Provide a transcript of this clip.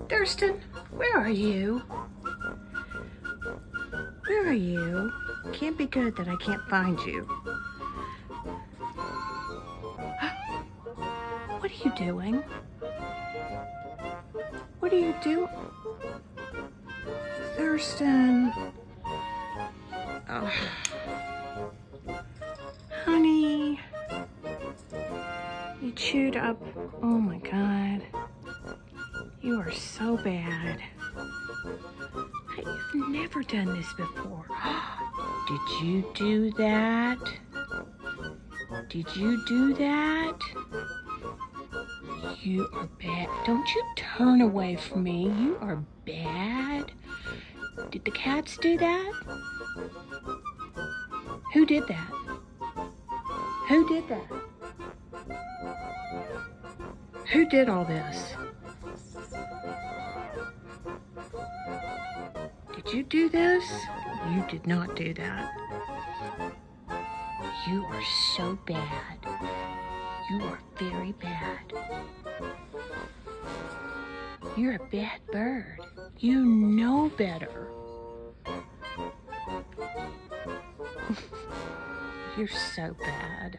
Thirston, where are you? Where are you? Can't be good that I can't find you. What are you doing? What are you doing? Thirston. Oh. Honey. You chewed up. Oh my God. You are so bad. You've never done this before. Did you do that? Did you do that? You are bad. Don't you turn away from me. You are bad. Did the cats do that? Who did that? Who did that? Who did all this? Did you do this? You did not do that. You are so bad. You are very bad. You're a bad bird. You know better. You're so bad.